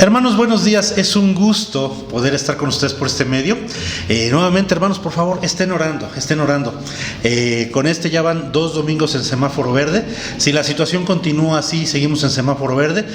Hermanos, buenos días. Es un gusto poder estar con ustedes por este medio. Nuevamente, hermanos, por favor, estén orando. Con ya van 2 domingos en semáforo verde. Si la situación continúa así, seguimos en semáforo verde,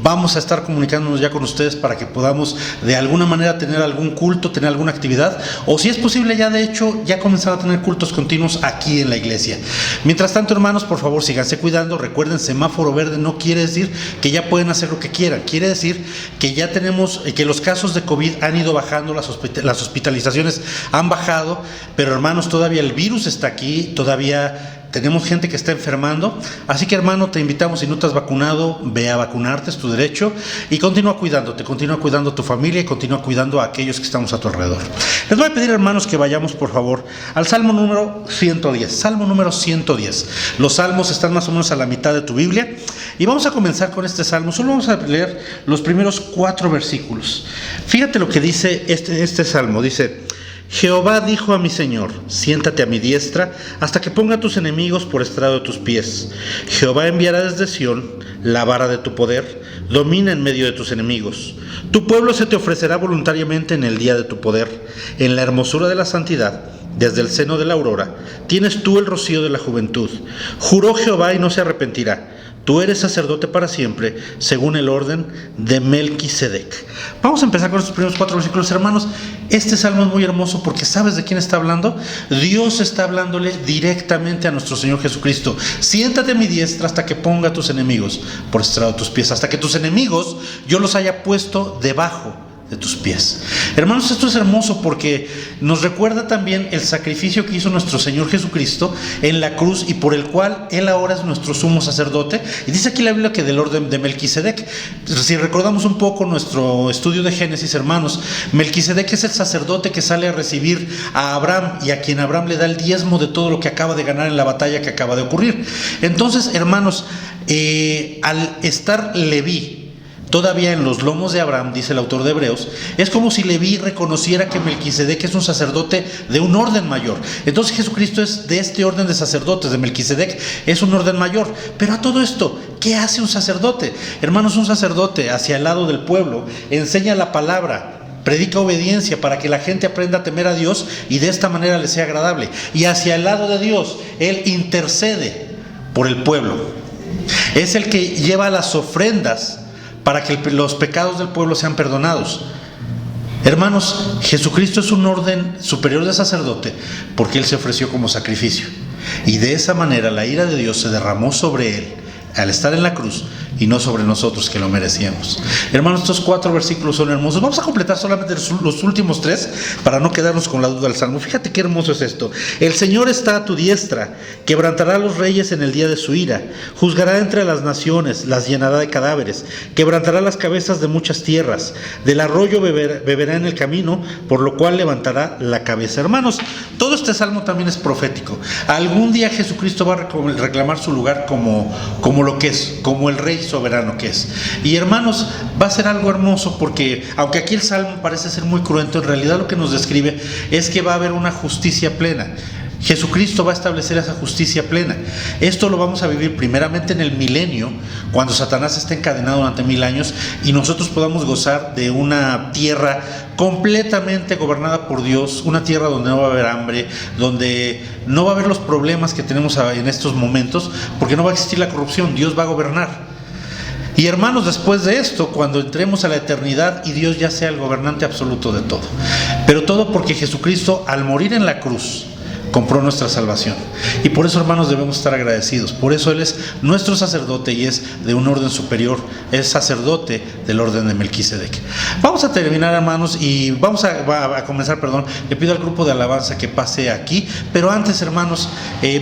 vamos a estar comunicándonos ya con ustedes para que podamos de alguna manera tener algún culto, tener alguna actividad, o si es posible ya de hecho, ya comenzar a tener cultos continuos aquí en la iglesia. Mientras tanto, hermanos, por favor, síganse cuidando. Recuerden, semáforo verde no quiere decir que ya pueden hacer lo que quieran. Quiere decir que ya tenemos, que los casos de COVID han ido bajando, las hospitalizaciones han bajado, pero hermanos, todavía el virus está aquí, todavía tenemos gente que está enfermando. Así que, hermano, te invitamos, si no te has vacunado, ve a vacunarte, es tu derecho, y continúa cuidándote, continúa cuidando a tu familia y continúa cuidando a aquellos que estamos a tu alrededor. Les voy a pedir, hermanos, que vayamos, por favor, al Salmo número 110. Salmo número 110. Los salmos están más o menos a la mitad de tu Biblia, y vamos a comenzar con este salmo. Solo vamos a leer los primeros 4 versículos. Fíjate lo que dice este salmo. Dice: Jehová dijo a mi Señor, siéntate a mi diestra, hasta que ponga a tus enemigos por estrado de tus pies. Jehová enviará desde Sión la vara de tu poder, domina en medio de tus enemigos. Tu pueblo se te ofrecerá voluntariamente en el día de tu poder, en la hermosura de la santidad. Desde el seno de la aurora tienes tú el rocío de la juventud. Juró Jehová y no se arrepentirá. Tú eres sacerdote para siempre, según el orden de Melquisedec. Vamos a empezar con estos primeros 4 versículos, hermanos. Este salmo es muy hermoso porque ¿sabes de quién está hablando? Dios está hablándole directamente a nuestro Señor Jesucristo. Siéntate a mi diestra hasta que ponga a tus enemigos por estrado de tus pies, hasta que tus enemigos yo los haya puesto debajo de tus pies. Hermanos, esto es hermoso porque nos recuerda también el sacrificio que hizo nuestro Señor Jesucristo en la cruz y por el cual Él ahora es nuestro sumo sacerdote. Y dice aquí la Biblia que del orden de Melquisedec. Si recordamos un poco nuestro estudio de Génesis, hermanos, Melquisedec es el sacerdote que sale a recibir a Abraham y a quien Abraham le da el diezmo de todo lo que acaba de ganar en la batalla que acaba de ocurrir. Entonces, hermanos, al estar Leví todavía en los lomos de Abraham, dice el autor de Hebreos, es como si Leví reconociera que Melquisedec es un sacerdote de un orden mayor. Entonces Jesucristo es de este orden de sacerdotes, de Melquisedec, es un orden mayor. Pero a todo esto, ¿qué hace un sacerdote? Hermanos, un sacerdote hacia el lado del pueblo enseña la palabra, predica obediencia para que la gente aprenda a temer a Dios y de esta manera le sea agradable. Y hacia el lado de Dios, Él intercede por el pueblo. Es el que lleva las ofrendas para que los pecados del pueblo sean perdonados. Hermanos, Jesucristo es un orden superior de sacerdote porque Él se ofreció como sacrificio. Y de esa manera la ira de Dios se derramó sobre Él al estar en la cruz y no sobre nosotros que lo merecíamos. Hermanos, estos 4 versículos son hermosos. Vamos a completar solamente los últimos 3 para no quedarnos con la duda del salmo. Fíjate qué hermoso es esto. El Señor está a tu diestra, quebrantará a los reyes en el día de su ira, juzgará entre las naciones, las llenará de cadáveres, quebrantará las cabezas de muchas tierras, del arroyo beberá en el camino, por lo cual levantará la cabeza. Hermanos, todo este salmo también es profético. Algún día Jesucristo va a reclamar su lugar como lo que es, como el rey soberano que es. Y hermanos, va a ser algo hermoso porque aunque aquí el salmo parece ser muy cruento, en realidad lo que nos describe es que va a haber una justicia plena. Jesucristo va a establecer esa justicia plena. Esto lo vamos a vivir primeramente en el milenio, cuando Satanás esté encadenado durante 1000 años y nosotros podamos gozar de una tierra completamente gobernada por Dios, una tierra donde no va a haber hambre, donde no va a haber los problemas que tenemos en estos momentos, porque no va a existir la corrupción. Dios va a gobernar. Y hermanos, después de esto, cuando entremos a la eternidad y Dios ya sea el gobernante absoluto de todo, pero todo porque Jesucristo, al morir en la cruz, compró nuestra salvación. Y por eso, hermanos, debemos estar agradecidos. Por eso Él es nuestro sacerdote y es de un orden superior. Es sacerdote del orden de Melquisedec. Vamos a terminar, hermanos, y vamos a comenzar, le pido al grupo de alabanza que pase aquí. Pero antes, hermanos,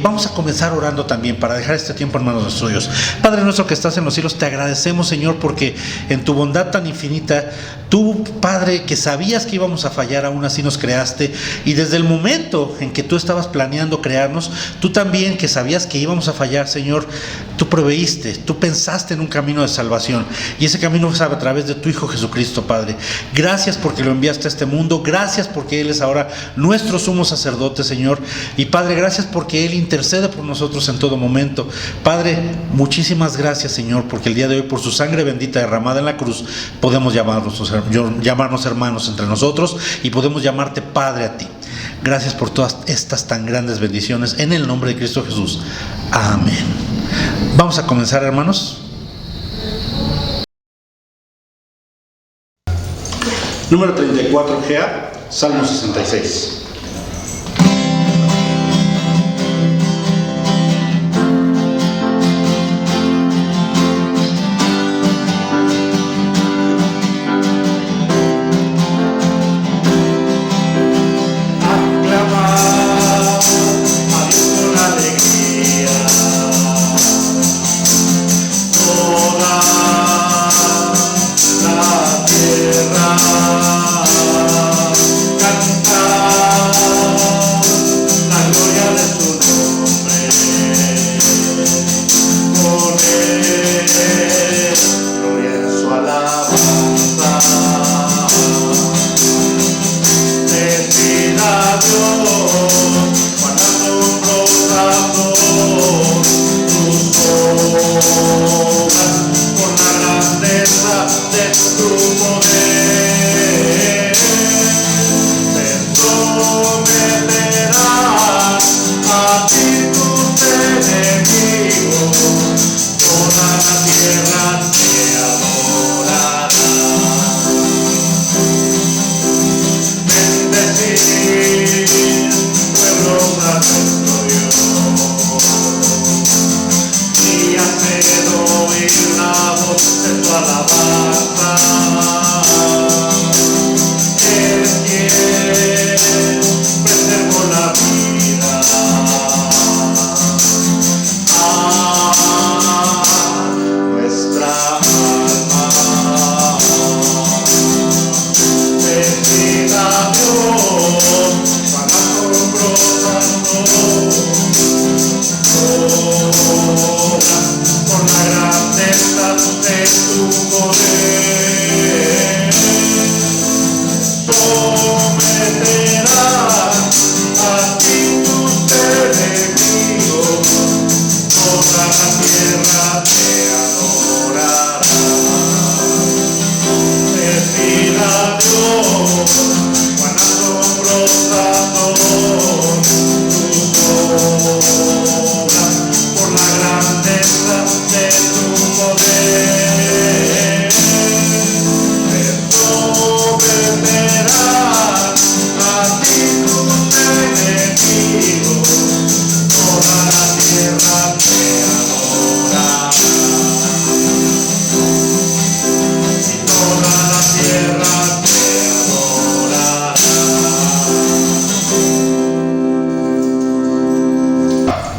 vamos a comenzar orando también para dejar este tiempo en manos de nuestro Dios. Padre nuestro que estás en los cielos, te agradecemos, Señor, porque en tu bondad tan infinita, tú, Padre, que sabías que íbamos a fallar, aún así nos creaste. Y desde el momento en que tú estabas estabas planeando crearnos, tú también, que sabías que íbamos a fallar, Señor, tú proveíste, tú pensaste en un camino de salvación, y ese camino es a través de tu Hijo Jesucristo, Padre. Gracias porque lo enviaste a este mundo, gracias porque Él es ahora nuestro sumo sacerdote, Señor, y Padre, gracias porque Él intercede por nosotros en todo momento. Padre, muchísimas gracias, Señor, porque el día de hoy, por su sangre bendita derramada en la cruz, podemos llamarnos hermanos entre nosotros y podemos llamarte Padre a ti. Gracias por todas estas tan grandes bendiciones, en el nombre de Cristo Jesús. Amén. Vamos a comenzar, hermanos. Número 34GA, Salmo 66.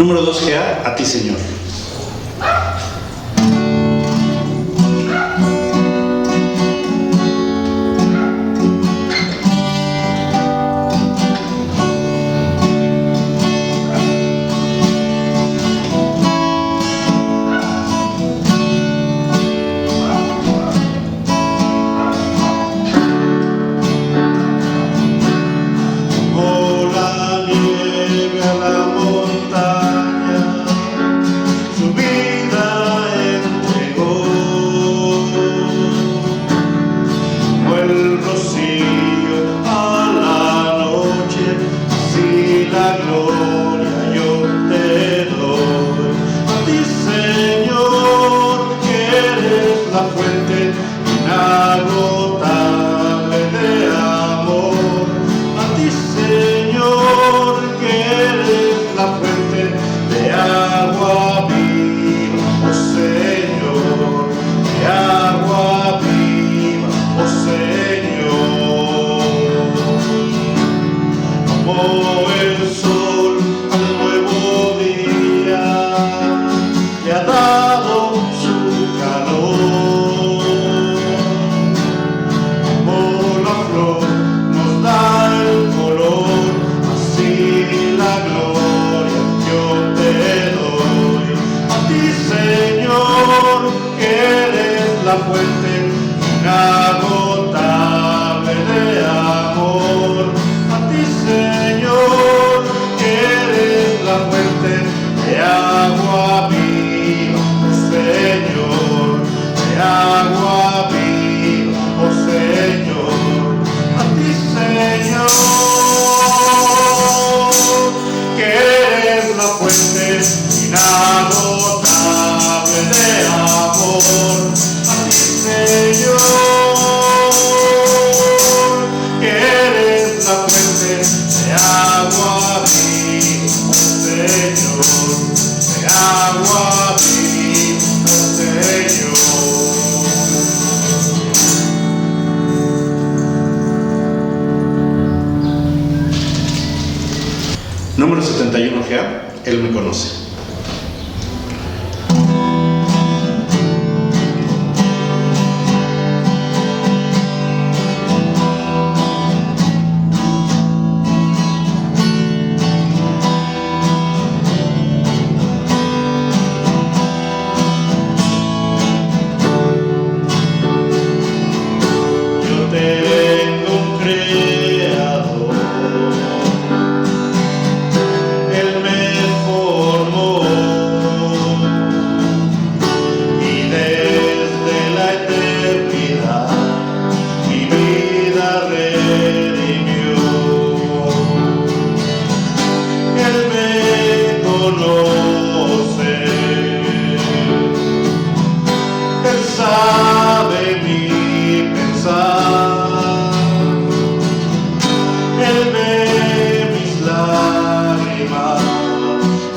Número 2GA, a ti, Señor. la fuente inagotable de amor. A ti, Señor, que eres la fuente de agua viva, oh Señor, de agua viva, oh Señor. A ti, Señor, que eres la fuente inagotable de amor. A ti, Señor, que eres la fuente de agua viva, oh Señor, de agua viva, oh Señor. Número 71, GA, Él me conoce. Yo tengo un creador, Él me formó y desde la eternidad mi vida redimió. Él me conoce, Él sabe mi pensar, Él ve mis lágrimas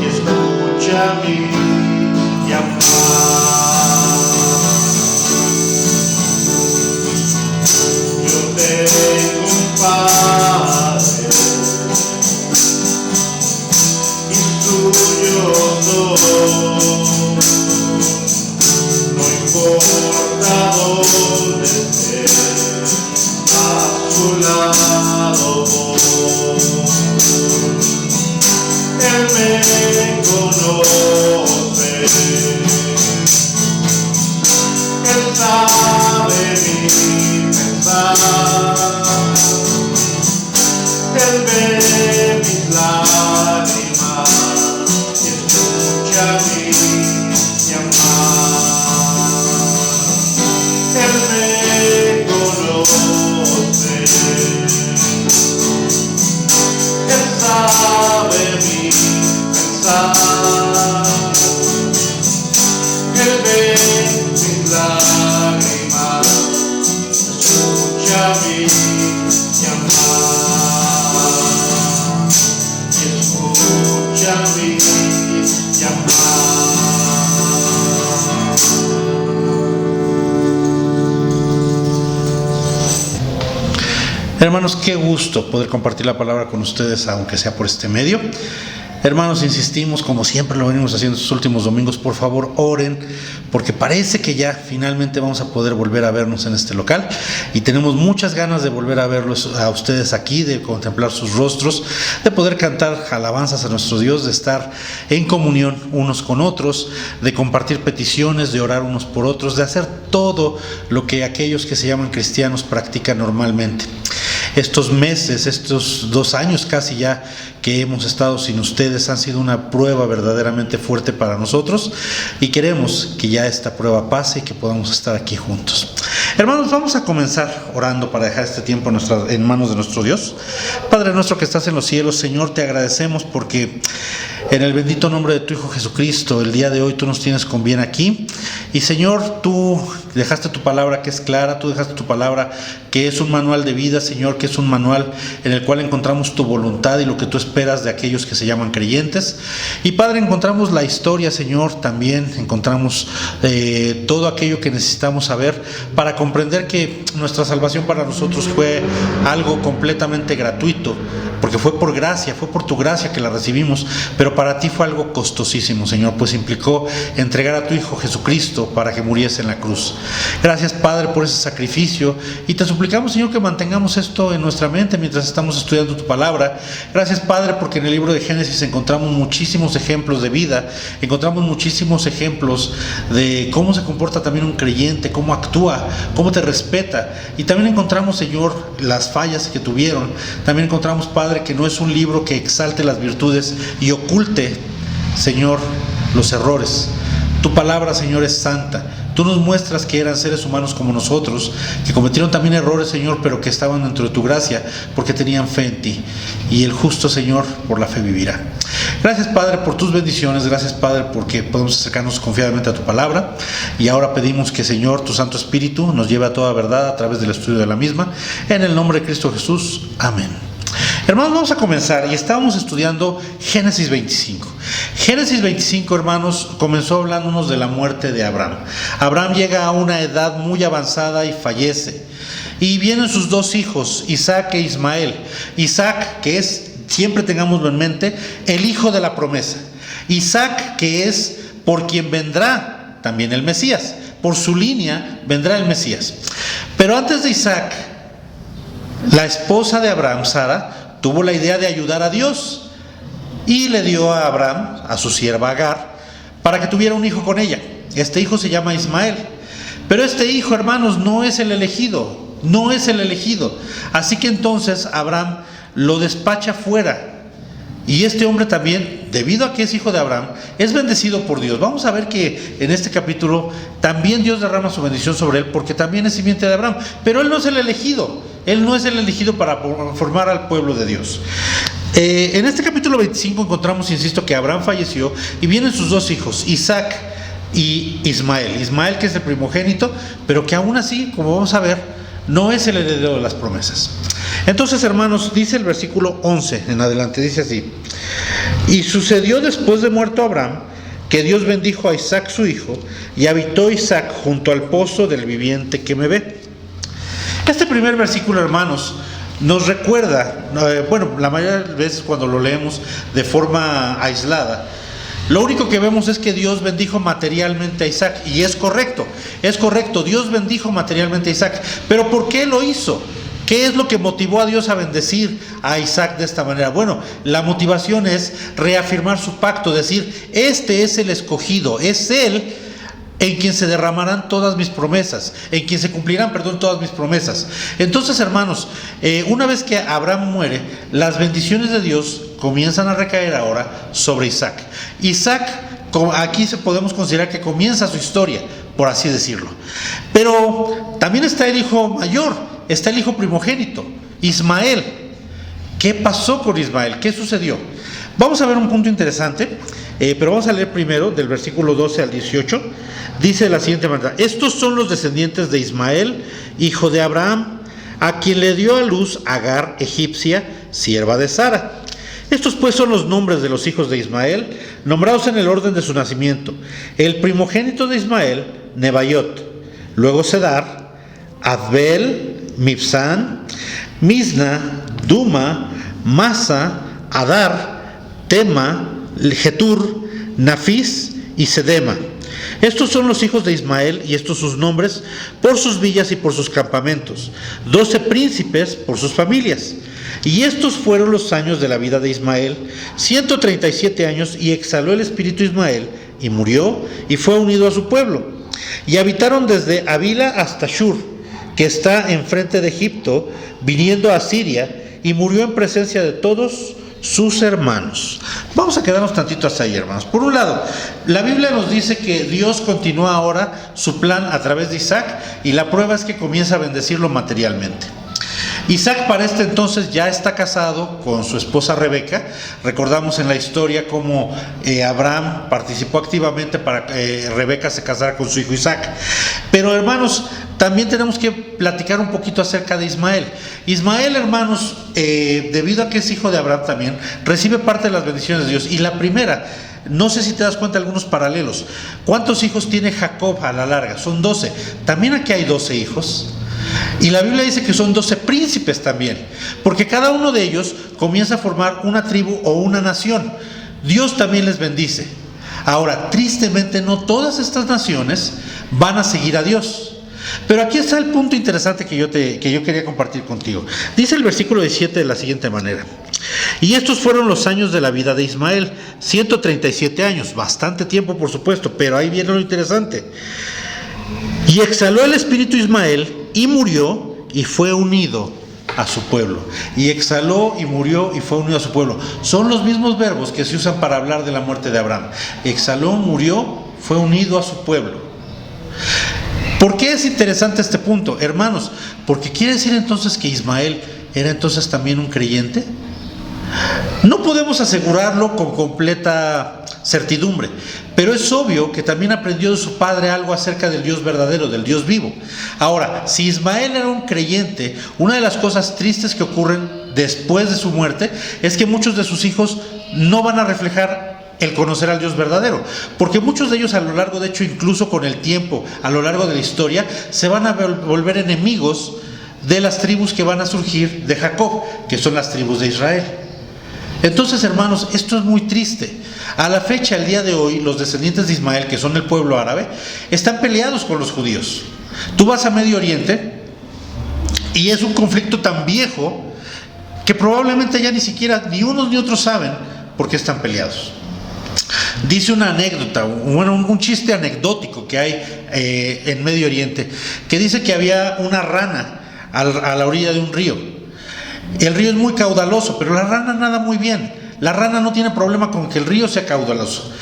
y escucha mi llamar. Yo tengo un Padre y suyo soy. No importa dónde esté, a su lado voy. Él me conoce, Él sabe mi pensar, Él ve mis lágrimas y escucha mi llamar. Él me conoce, Él sabe mi pensar, Él ve mis lágrimas, escucha mi llamar, y escucha mi llamar. Hermanos, qué gusto poder compartir la palabra con ustedes, aunque sea por este medio. Hermanos, insistimos, como siempre lo venimos haciendo estos últimos domingos, por favor oren, porque parece que ya finalmente vamos a poder volver a vernos en este local y tenemos muchas ganas de volver a verlos a ustedes aquí, de contemplar sus rostros, de poder cantar alabanzas a nuestro Dios, de estar en comunión unos con otros, de compartir peticiones, de orar unos por otros, de hacer todo lo que aquellos que se llaman cristianos practican normalmente. Estos meses, estos 2 años casi ya que hemos estado sin ustedes han sido una prueba verdaderamente fuerte para nosotros y queremos que ya esta prueba pase y que podamos estar aquí juntos. Hermanos, vamos a comenzar orando para dejar este tiempo en manos de nuestro Dios. Padre nuestro que estás en los cielos, Señor, te agradecemos porque en el bendito nombre de tu Hijo Jesucristo, el día de hoy tú nos tienes con bien aquí. Y Señor, tú dejaste tu palabra que es clara, tú dejaste tu palabra que es un manual de vida, Señor, que es un manual en el cual encontramos tu voluntad y lo que tú esperas de aquellos que se llaman creyentes. Y Padre, encontramos la historia, Señor, también encontramos todo aquello que necesitamos saber para comprender que nuestra salvación para nosotros fue algo completamente gratuito, porque fue por gracia, fue por tu gracia que la recibimos, pero para ti fue algo costosísimo, Señor, pues implicó entregar a tu Hijo Jesucristo para que muriese en la cruz. Gracias, Padre, por ese sacrificio, y te suplicamos, Señor, que mantengamos esto en nuestra mente mientras estamos estudiando tu palabra. Gracias, Padre, porque en el libro de Génesis encontramos muchísimos ejemplos de vida, encontramos muchísimos ejemplos de cómo se comporta también un creyente, cómo actúa, cómo te respeta, y también encontramos, Señor, las fallas que tuvieron. También encontramos, Padre, que no es un libro que exalte las virtudes y oculte, Señor, los errores. Tu palabra, Señor, es santa. Tú nos muestras que eran seres humanos como nosotros, que cometieron también errores, Señor, pero que estaban dentro de tu gracia porque tenían fe en ti. Y el justo, Señor, por la fe vivirá. Gracias, Padre, por tus bendiciones. Gracias, Padre, porque podemos acercarnos confiadamente a tu palabra. Y ahora pedimos que, Señor, tu Santo Espíritu nos lleve a toda verdad a través del estudio de la misma. En el nombre de Cristo Jesús. Amén. Hermanos, vamos a comenzar y estábamos estudiando Génesis 25. Génesis 25, hermanos, comenzó hablándonos de la muerte de Abraham. Abraham llega a una edad muy avanzada y fallece. Y vienen sus dos hijos, Isaac e Ismael. Isaac, que es, siempre tengámoslo en mente, el hijo de la promesa. Isaac, que es por quien vendrá también el Mesías. Por su línea vendrá el Mesías. Pero antes de Isaac, la esposa de Abraham, Sara, tuvo la idea de ayudar a Dios y le dio a Abraham, a su sierva Agar, para que tuviera un hijo con ella. Este hijo se llama Ismael. Pero este hijo, hermanos, no es el elegido, no es el elegido. Así que entonces Abraham lo despacha fuera. Y este hombre también, debido a que es hijo de Abraham, es bendecido por Dios. Vamos a ver que en este capítulo también Dios derrama su bendición sobre él, porque también es simiente de Abraham. Pero él no es el elegido. Él no es el elegido para formar al pueblo de Dios. En este capítulo 25 encontramos, insisto, que Abraham falleció y vienen sus dos hijos, Isaac y Ismael. Ismael, que es el primogénito, pero que aún así, como vamos a ver, no es el heredero de las promesas. Entonces, hermanos, dice el versículo 11 en adelante, dice así: y sucedió después de muerto Abraham, que Dios bendijo a Isaac su hijo, y habitó Isaac junto al pozo del viviente que me ve. Este primer versículo, hermanos, nos recuerda, la mayoría de veces cuando lo leemos de forma aislada, lo único que vemos es que Dios bendijo materialmente a Isaac, y es correcto, Dios bendijo materialmente a Isaac, pero ¿por qué lo hizo? ¿Qué es lo que motivó a Dios a bendecir a Isaac de esta manera? Bueno, la motivación es reafirmar su pacto, decir, este es el escogido, es él en quien se derramarán todas mis promesas, en quien se cumplirán, todas mis promesas. Entonces, hermanos, una vez que Abraham muere, las bendiciones de Dios comienzan a recaer ahora sobre Isaac. Isaac, aquí podemos considerar que comienza su historia, por así decirlo. Pero también está el hijo mayor, está el hijo primogénito, Ismael. ¿Qué pasó con Ismael? ¿Qué sucedió? Vamos a ver un punto interesante, pero vamos a leer primero del versículo 12 al 18. Dice de la siguiente manera: estos son los descendientes de Ismael, hijo de Abraham, a quien le dio a luz Agar, egipcia, sierva de Sara. Estos pues son los nombres de los hijos de Ismael, nombrados en el orden de su nacimiento. El primogénito de Ismael, Nebaiot, luego Sedar, Adbel, Mibsán, Misna, Duma, Masa, Adar, Tema, Getur, Nafis y Sedema. Estos son los hijos de Ismael, y estos sus nombres por sus villas y por sus campamentos, 12 príncipes por sus familias. Y estos fueron los años de la vida de Ismael, 137 años, y exhaló el espíritu Ismael, y murió, y fue unido a su pueblo. Y habitaron desde Avila hasta Shur, que está enfrente de Egipto, viniendo a Siria, y murió en presencia de todos sus hermanos. Vamos a quedarnos tantito hasta ahí, hermanos. Por un lado, la Biblia nos dice que Dios continúa ahora su plan a través de Isaac, y la prueba es que comienza a bendecirlo materialmente. Isaac para este entonces ya está casado con su esposa Rebeca. Recordamos en la historia cómo Abraham participó activamente para que Rebeca se casara con su hijo Isaac. Pero, hermanos, también tenemos que platicar un poquito acerca de Ismael. Ismael, hermanos, debido a que es hijo de Abraham también, recibe parte de las bendiciones de Dios. Y la primera, no sé si te das cuenta de algunos paralelos. ¿Cuántos hijos tiene Jacob a la larga? Son 12. También aquí hay 12 hijos. Y la Biblia dice que son 12 príncipes también, porque cada uno de ellos comienza a formar una tribu o una nación. Dios también les bendice. Ahora, tristemente, no todas estas naciones van a seguir a Dios. Pero aquí está el punto interesante que yo quería compartir contigo. Dice el versículo 17 de la siguiente manera: y estos fueron los años de la vida de Ismael, 137 años, bastante tiempo por supuesto, pero ahí viene lo interesante. Y exhaló el espíritu Ismael y murió y fue unido a su pueblo. Y exhaló y murió y fue unido a su pueblo. Son los mismos verbos que se usan para hablar de la muerte de Abraham. Exhaló, murió, fue unido a su pueblo. ¿Por qué es interesante este punto, hermanos? Porque quiere decir entonces que Ismael era entonces también un creyente. No podemos asegurarlo con completa certidumbre, pero es obvio que también aprendió de su padre algo acerca del Dios verdadero, del Dios vivo. Ahora, si Ismael era un creyente, una de las cosas tristes que ocurren después de su muerte es que muchos de sus hijos no van a reflejar el conocer al Dios verdadero, porque muchos de ellos a lo largo, de hecho incluso con el tiempo, a lo largo de la historia, se van a volver enemigos de las tribus que van a surgir de Jacob, que son las tribus de Israel. Entonces, hermanos, esto es muy triste. A la fecha, el día de hoy, los descendientes de Ismael, que son el pueblo árabe, están peleados con los judíos. Tú vas a Medio Oriente y es un conflicto tan viejo que probablemente ya ni siquiera ni unos ni otros saben por qué están peleados. Dice una anécdota, bueno, un chiste anecdótico que hay en Medio Oriente, que dice que había una rana a la orilla de un río. El río es muy caudaloso, pero la rana nada muy bien. La rana no tiene problema con que el río sea caudaloso.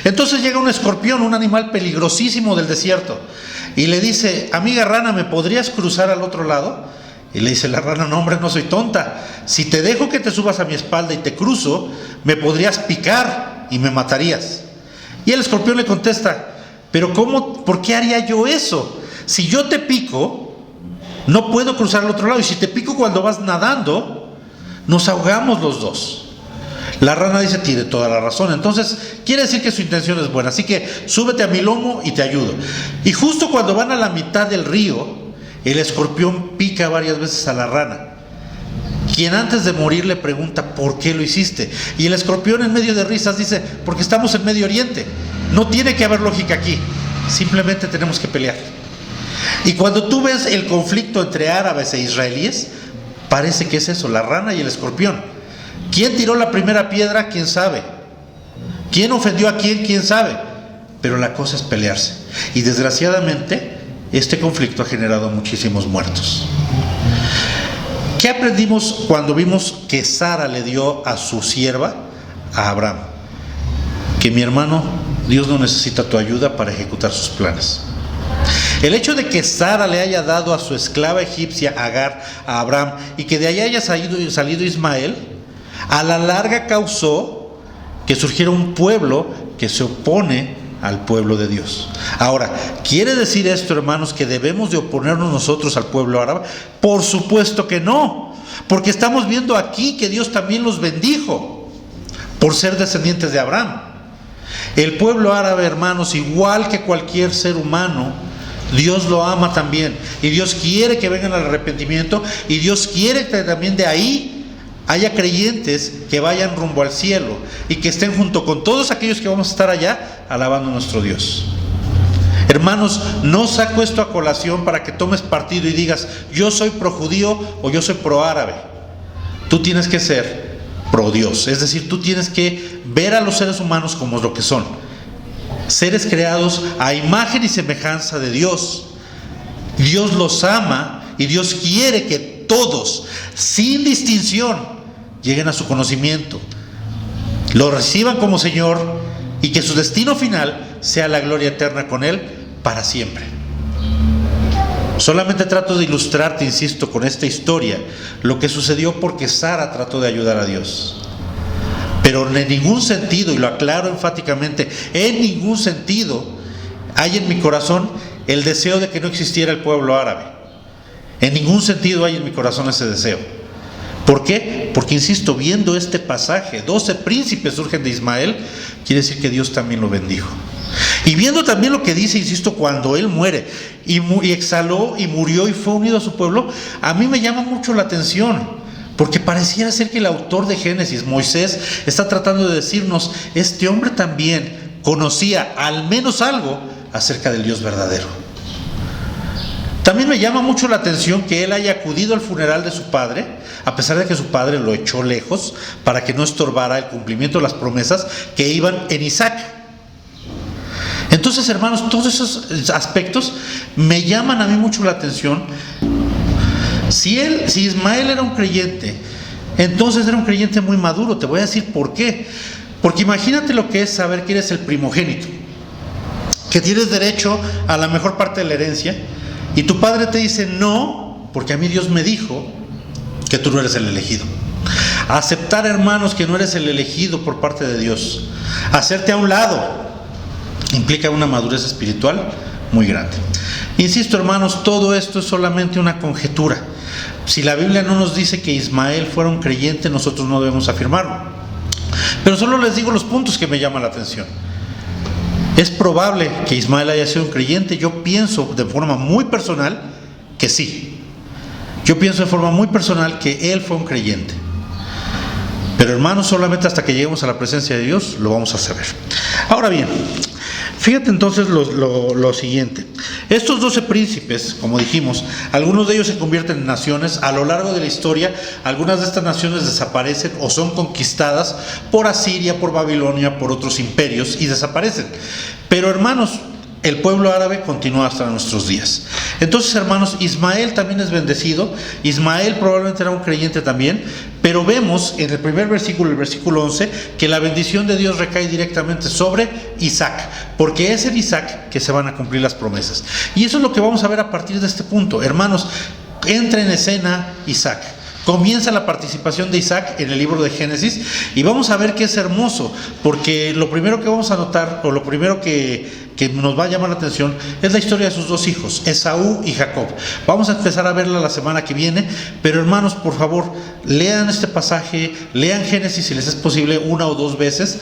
Entonces llega un escorpión, un animal peligrosísimo del desierto, y le dice: amiga rana, ¿me podrías cruzar al otro lado? Y le dice la rana: no hombre, no soy tonta. Si te dejo que te subas a mi espalda y te cruzo, me podrías picar y me matarías. Y el escorpión le contesta: pero ¿cómo? ¿Por qué haría yo eso? Si yo te pico, no puedo cruzar al otro lado, y si te pico cuando vas nadando, nos ahogamos los dos. La rana dice: tiene toda la razón. Entonces quiere decir que su intención es buena, así que súbete a mi lomo y te ayudo. Y justo cuando van a la mitad del río, el escorpión pica varias veces a la rana, quien antes de morir le pregunta: ¿por qué lo hiciste? Y el escorpión, en medio de risas, dice: porque estamos en Medio Oriente, no tiene que haber lógica aquí, simplemente tenemos que pelear. Y cuando tú ves el conflicto entre árabes e israelíes, parece que es eso, la rana y el escorpión. ¿Quién tiró la primera piedra? ¿Quién sabe? ¿Quién ofendió a quién? ¿Quién sabe? Pero la cosa es pelearse. Y desgraciadamente, este conflicto ha generado muchísimos muertos. ¿Qué aprendimos cuando vimos que Sara le dio a su sierva, a Abraham? Que, mi hermano, Dios no necesita tu ayuda para ejecutar sus planes. El hecho de que Sara le haya dado a su esclava egipcia Agar a Abraham y que de ahí haya salido Ismael, a la larga causó que surgiera un pueblo que se opone al pueblo de Dios. Ahora, ¿quiere decir esto, hermanos, que debemos de oponernos nosotros al pueblo árabe? Por supuesto que no, porque estamos viendo aquí que Dios también los bendijo por ser descendientes de Abraham. El pueblo árabe, hermanos, igual que cualquier ser humano, Dios lo ama también, y Dios quiere que vengan al arrepentimiento, y Dios quiere que también de ahí haya creyentes que vayan rumbo al cielo y que estén junto con todos aquellos que vamos a estar allá alabando a nuestro Dios. Hermanos, no saco esto a colación para que tomes partido y digas: yo soy pro judío o yo soy pro árabe. Tú tienes que ser pro Dios, es decir, tú tienes que ver a los seres humanos como lo que son, seres creados a imagen y semejanza de Dios. Dios los ama y Dios quiere que todos, sin distinción, lleguen a su conocimiento, lo reciban como Señor, y que su destino final sea la gloria eterna con Él para siempre. Solamente trato de ilustrarte, insisto, con esta historia lo que sucedió porque Sara trató de ayudar a Dios. Pero en ningún sentido, y lo aclaro enfáticamente, en ningún sentido hay en mi corazón el deseo de que no existiera el pueblo árabe. En ningún sentido hay en mi corazón ese deseo. ¿Por qué? Porque, insisto, viendo este pasaje, 12 príncipes surgen de Ismael, quiere decir que Dios también lo bendijo. Y viendo también lo que dice, insisto, cuando él muere y exhaló y murió y fue unido a su pueblo, a mí me llama mucho la atención, porque pareciera ser que el autor de Génesis, Moisés, está tratando de decirnos, este hombre también conocía al menos algo acerca del Dios verdadero. También me llama mucho la atención que él haya acudido al funeral de su padre, a pesar de que su padre lo echó lejos para que no estorbara el cumplimiento de las promesas que iban en Isaac. Entonces, hermanos, todos esos aspectos me llaman a mí mucho la atención. Si Ismael era un creyente, entonces era un creyente muy maduro. Te voy a decir por qué. Porque imagínate lo que es saber que eres el primogénito, que tienes derecho a la mejor parte de la herencia, y tu padre te dice no, porque a mí Dios me dijo que tú no eres el elegido. Aceptar, hermanos, que no eres el elegido por parte de Dios, hacerte a un lado, implica una madurez espiritual muy grande. Insisto, hermanos, todo esto es solamente una conjetura. Si la Biblia no nos dice que Ismael fuera un creyente, nosotros no debemos afirmarlo. Pero solo les digo los puntos que me llaman la atención. ¿Es probable que Ismael haya sido un creyente? Yo pienso de forma muy personal que sí. Yo pienso de forma muy personal que él fue un creyente. Pero, hermanos, solamente hasta que lleguemos a la presencia de Dios lo vamos a saber. Ahora bien, fíjate entonces lo siguiente. Estos 12 príncipes, como dijimos, algunos de ellos se convierten en naciones. A lo largo de la historia, algunas de estas naciones desaparecen o son conquistadas por Asiria, por Babilonia, por otros imperios y desaparecen. Pero, hermanos, el pueblo árabe continúa hasta nuestros días. Entonces, hermanos, Ismael también es bendecido. Ismael probablemente era un creyente también, pero vemos en el primer versículo, el versículo 11, que la bendición de Dios recae directamente sobre Isaac, porque es en Isaac que se van a cumplir las promesas. Y eso es lo que vamos a ver a partir de este punto. Hermanos, entra en escena Isaac. Comienza la participación de Isaac en el libro de Génesis y vamos a ver que es hermoso, porque lo primero que vamos a notar, o lo primero que nos va a llamar la atención, es la historia de sus dos hijos, Esaú y Jacob. Vamos a empezar a verla la semana que viene, pero, hermanos, por favor, lean este pasaje, lean Génesis si les es posible 1 o 2 veces,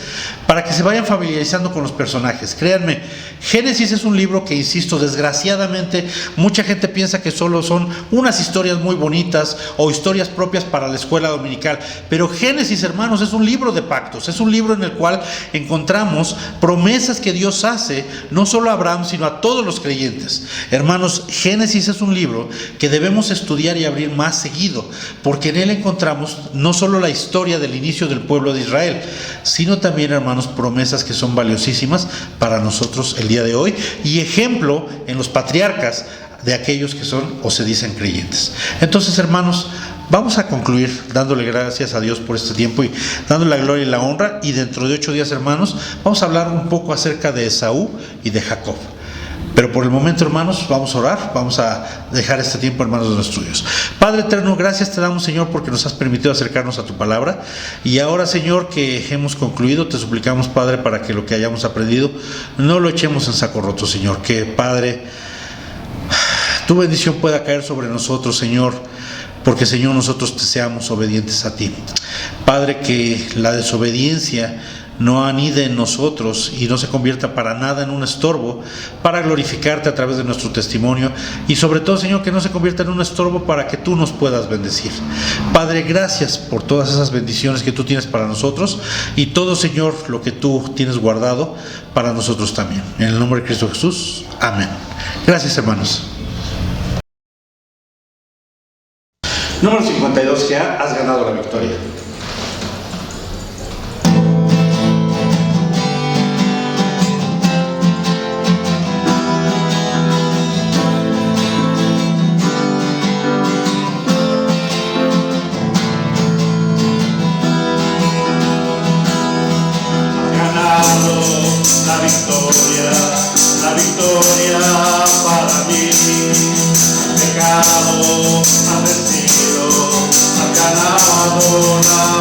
para que se vayan familiarizando con los personajes. Créanme, Génesis es un libro que, insisto, desgraciadamente mucha gente piensa que solo son unas historias muy bonitas o historias propias para la escuela dominical, pero Génesis, hermanos, es un libro de pactos, es un libro en el cual encontramos promesas que Dios hace, no solo a Abraham, sino a todos los creyentes. Hermanos, Génesis es un libro que debemos estudiar y abrir más seguido, porque en él encontramos no solo la historia del inicio del pueblo de Israel, sino también, hermanos, promesas que son valiosísimas para nosotros el día de hoy, y ejemplo en los patriarcas de aquellos que son o se dicen creyentes. Entonces, hermanos, vamos a concluir dándole gracias a Dios por este tiempo y dándole la gloria y la honra, y dentro de 8 días, hermanos, vamos a hablar un poco acerca de Esaú y de Jacob. Pero por el momento, hermanos, vamos a orar, vamos a dejar este tiempo en manos de los tuyos. Padre eterno, gracias te damos, Señor, porque nos has permitido acercarnos a tu palabra, y ahora, Señor, que hemos concluido, te suplicamos, Padre, para que lo que hayamos aprendido no lo echemos en saco roto, Señor, que, Padre, tu bendición pueda caer sobre nosotros, Señor, porque, Señor, nosotros te seamos obedientes a ti. Padre, que la desobediencia no anide en nosotros y no se convierta para nada en un estorbo para glorificarte a través de nuestro testimonio, y sobre todo, Señor, que no se convierta en un estorbo para que tú nos puedas bendecir. Padre, gracias por todas esas bendiciones que tú tienes para nosotros y todo, Señor, lo que tú tienes guardado para nosotros también. En el nombre de Cristo Jesús, amén. Gracias, hermanos. Número 52, ya has ganado la victoria. La victoria para mí. Pecado has vencido, has ganado la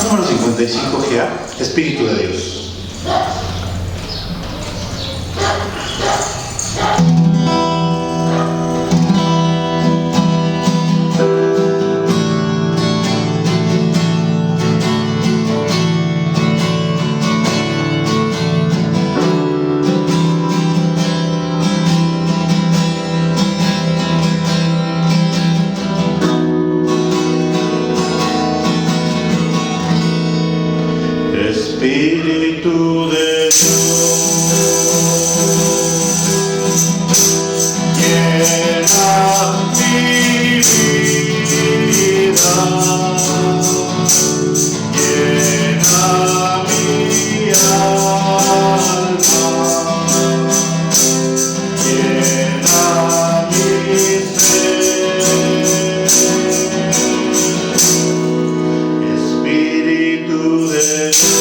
Número 55 GA, Espíritu de Dios. Espíritu de Espíritu de Dios.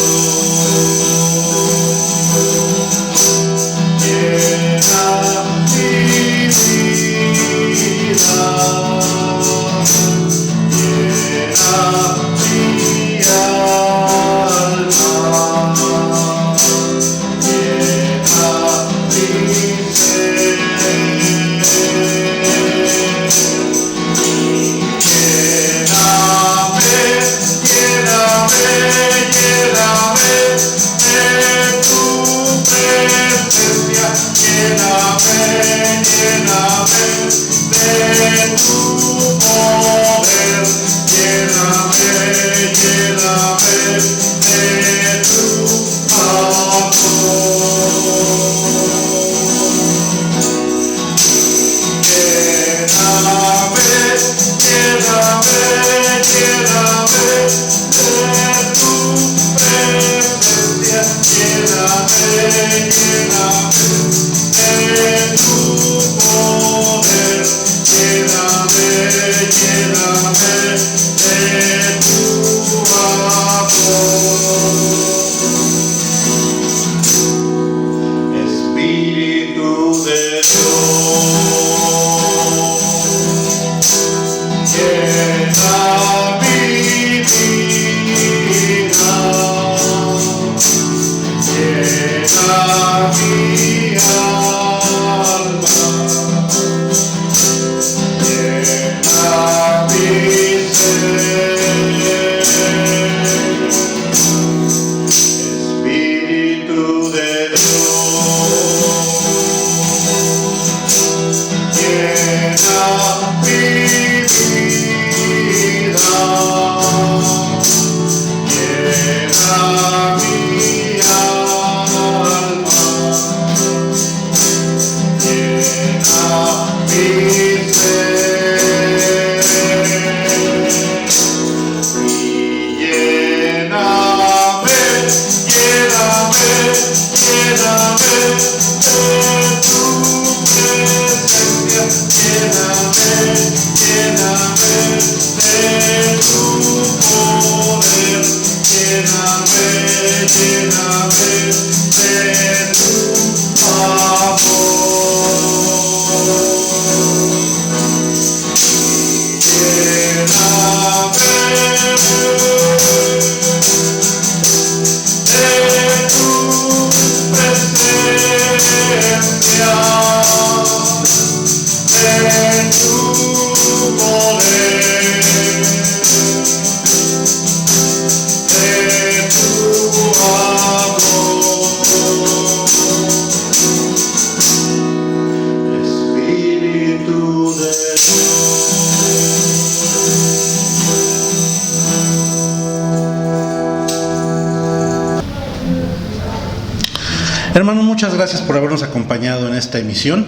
Hermanos, muchas gracias por habernos acompañado en esta emisión.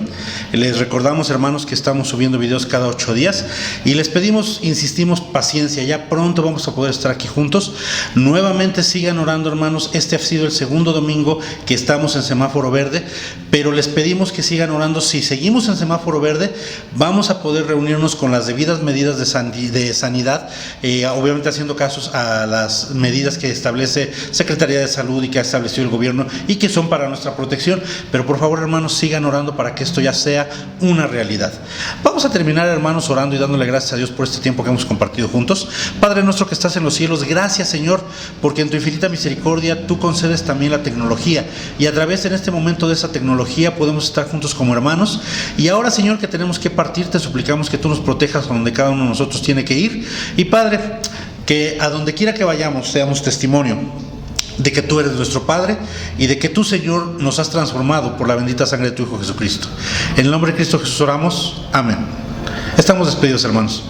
Les recordamos, hermanos, que estamos subiendo videos cada 8 días y les pedimos, insistimos, paciencia. Ya pronto vamos a poder estar aquí juntos. Nuevamente sigan orando, hermanos. Este ha sido el segundo domingo que estamos en semáforo verde, pero les pedimos que sigan orando. Si seguimos en semáforo verde, vamos a poder reunirnos con las debidas medidas de sanidad, obviamente haciendo casos a las medidas que establece Secretaría de Salud y que ha establecido el gobierno y que son para nuestra protección. Pero por favor, hermanos, sigan orando para que esto ya sea una realidad. Vamos a terminar, hermanos, orando y dándole gracias a Dios por este tiempo que hemos compartido juntos. Padre nuestro que estás en los cielos, gracias, Señor, porque en tu infinita misericordia tú concedes también la tecnología y a través en este momento de esa tecnología podemos estar juntos como hermanos. Y ahora, Señor, que tenemos que partir, te suplicamos que tú nos protejas a donde cada uno de nosotros tiene que ir. Y Padre, que a donde quiera que vayamos seamos testimonio de que tú eres nuestro Padre y de que tú, Señor, nos has transformado por la bendita sangre de tu Hijo Jesucristo. En el nombre de Cristo Jesús oramos. Amén. Estamos despedidos, hermanos.